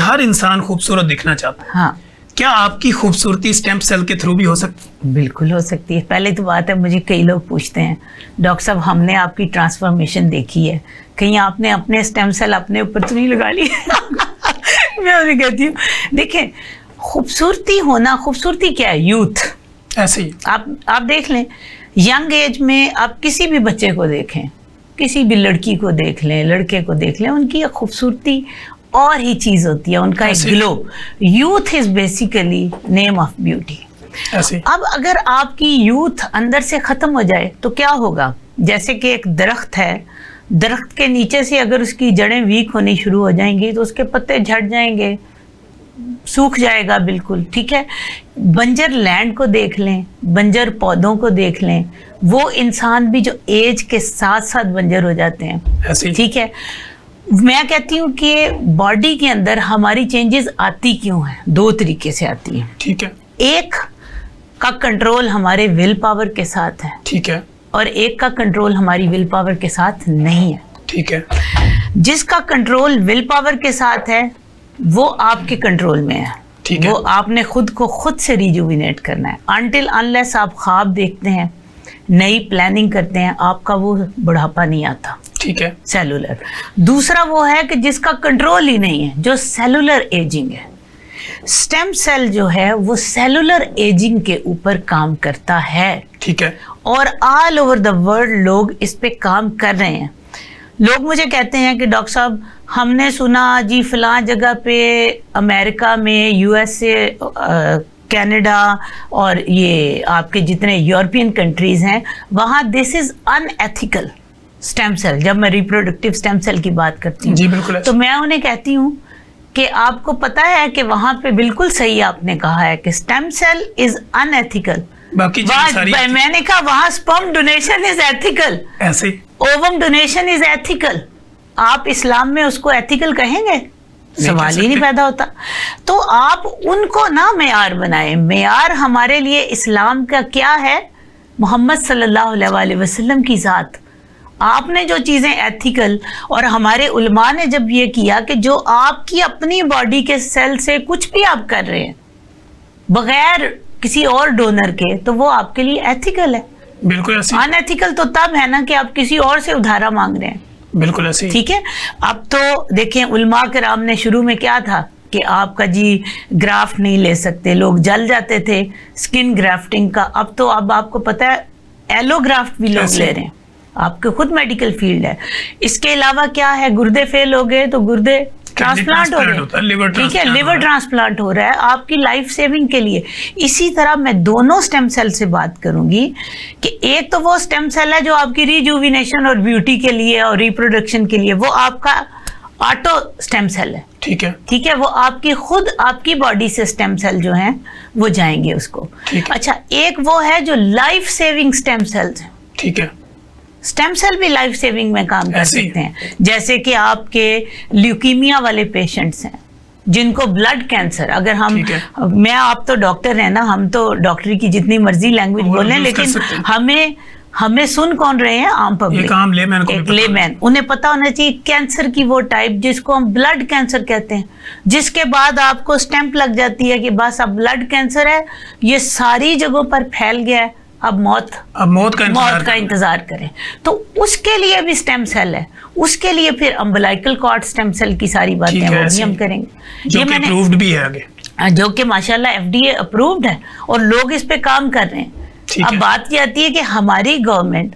हर इंसान खूबसूरत दिखना चाहता है। हाँ, क्या आपकी खूबसूरती स्टेम सेल के थ्रू भी हो सकती है? बिल्कुल हो सकती है। पहले तो बात है, मुझे कई लोग पूछते हैं, डॉक्टर साहब हमने आपकी ट्रांसफॉर्मेशन देखी है, कहीं आपने अपने स्टेम सेल अपने ऊपर तो नहीं लगा लिए? मैं उन्हें कहती हूँ, देखें खूबसूरती होना, खूबसूरती क्या है? यूथ। ऐसे ही आप देख लें, यंग एज में आप किसी भी बच्चे को देखें, किसी भी लड़की को देख लें, लड़के को देख लें, उनकी एक खूबसूरती और ही चीज़ होती है, उनका एक glow. Youth is basically name of beauty. ऐसे अब अगर आपकी यूथ अंदर से ख़त्म हो जाए तो क्या होगा? जैसे कि एक दरख्त है, दरख्त के नीचे से अगर उसकी जड़ें वीक होनी शुरू हो जाएंगी तो उसके पत्ते झड़ जाएंगे, सूख जाएगा बिल्कुल, ठीक है। बंजर लैंड को देख लें, बंजर पौधों को देख लें, वो इंसान भी जो एज के साथ साथ बंजर हो जाते हैं, ऐसे ठीक है। मैं कहती हूँ कि बॉडी के अंदर हमारी चेंजेस आती क्यों हैं? दो तरीके से आती हैं। ठीक है, एक का कंट्रोल हमारे विल पावर के साथ है, ठीक है, और एक का कंट्रोल हमारी विल पावर के साथ नहीं है। ठीक है। जिसका कंट्रोल विल पावर के साथ है वो आपके कंट्रोल में है, ठीक है। वो आपने खुद को खुद से रिजुविनेट करना है। अनटिल अनलेस आप ख्वाब देखते हैं, नई प्लानिंग करते हैं, आपका वो बुढ़ापा नहीं आता। ठीक है, सेलुलर। दूसरा वो है कि जिसका कंट्रोल ही नहीं है, जो सेलुलर एजिंग है। स्टेम सेल जो है वो सेलुलर एजिंग के ऊपर काम करता है, ठीक है, और ऑल ओवर द वर्ल्ड लोग इस पे काम कर रहे हैं। लोग मुझे कहते हैं कि डॉक्टर साहब हमने सुना जी फलां जगह पे अमेरिका में, यूएसए, कनाडा और ये आपके जितने यूरोपियन कंट्रीज हैं, वहाँ this is unethical stem cell. जब मैं रिप्रोडक्टिव स्टेम सेल की बात करती जी हूँ बिल्कुल तो मैं उन्हें कहती हूँ कि आपको पता है कि वहाँ पे बिल्कुल सही आपने कहा है कि स्टेम सेल इज अनएथिकल। बाकी चीज़ें सारी मैंने कहा वहाँ स्पर्म डोनेशन इज एथिकल, ऐसे ओवम डोनेशन इज एथिकल। आप इस्लाम में उसको एथिकल कहेंगे? सवाल ही नहीं पैदा होता। तो आप उनको ना मेयार बनाए। मेयार हमारे लिए इस्लाम का क्या है? मोहम्मद सल्लल्लाहु अलैहि वसल्लम की ज़ात। आपने जो चीज़ें एथिकल, और हमारे उलमा ने जब ये किया कि जो आपकी अपनी बॉडी के सेल से कुछ भी आप कर रहे हैं बगैर किसी और डोनर के, तो वो आपके लिए एथिकल है। बिल्कुल ऐसे। अनएथिकल तो तब है ना कि आप किसी और से उधारा मांग रहे हैं। बिल्कुल ऐसे, ठीक है। अब तो देखें, उलमा कराम ने शुरू में क्या था कि आपका जी ग्राफ्ट नहीं ले सकते, लोग जल जाते थे स्किन ग्राफ्टिंग का। अब तो अब आपको पता है एलोग्राफ्ट भी लोग ले रहे हैं, आपके खुद मेडिकल फील्ड है। इसके अलावा क्या है, गुर्दे फेल हो गए तो गुर्दे ट्रांसप्लांट हो रहे हैं, ठीक है, लिवर ट्रांसप्लांट हो रहा है आपकी लाइफ सेविंग के लिए। इसी तरह मैं दोनों स्टेम सेल से बात करूंगी कि एक तो वो स्टेम सेल है जो आपकी रिजुविनेशन और ब्यूटी के लिए और रिप्रोडक्शन के लिए, वो आपका ऑटो स्टेम सेल है, ठीक है, ठीक है, वो आपकी खुद आपकी बॉडी से स्टेम सेल जो हैं वो जाएंगे उसको। अच्छा, एक वो है जो लाइफ सेविंग स्टेम सेल्स हैं, ठीक है। स्टेम सेल भी लाइफ सेविंग में काम कर सकते हैं। जैसे कि आपके ल्यूकीमिया वाले पेशेंट्स हैं जिनको ब्लड कैंसर, अगर मैं आप तो डॉक्टर हैं ना, हम तो डॉक्टरी की जितनी मर्जी लैंग्वेज बोलें, लेकिन हमें सुन कौन रहे हैं? आम पब्लिक, एक लेमैन। उन्हें पता होना चाहिए कैंसर की वो टाइप जिसको हम ब्लड कैंसर कहते हैं, जिसके बाद आपको स्टैंप लग जाती है कि बस अब ब्लड कैंसर है, ये सारी जगहों पर फैल गया है, अब मौत का इंतजार करें। तो उसके लिए भी स्टेम सेल है, उसके लिए फिर अम्बिलाइकल कॉर्ड स्टेम सेल की सारी बातें वो भी हम करेंगे, जो कि अप्रूव्ड भी है आगे, जो कि माशाल्लाह FDA अप्रूव्ड है और लोग इस पे काम कर रहे हैं। अब बात ये आती है कि हमारी गवर्नमेंट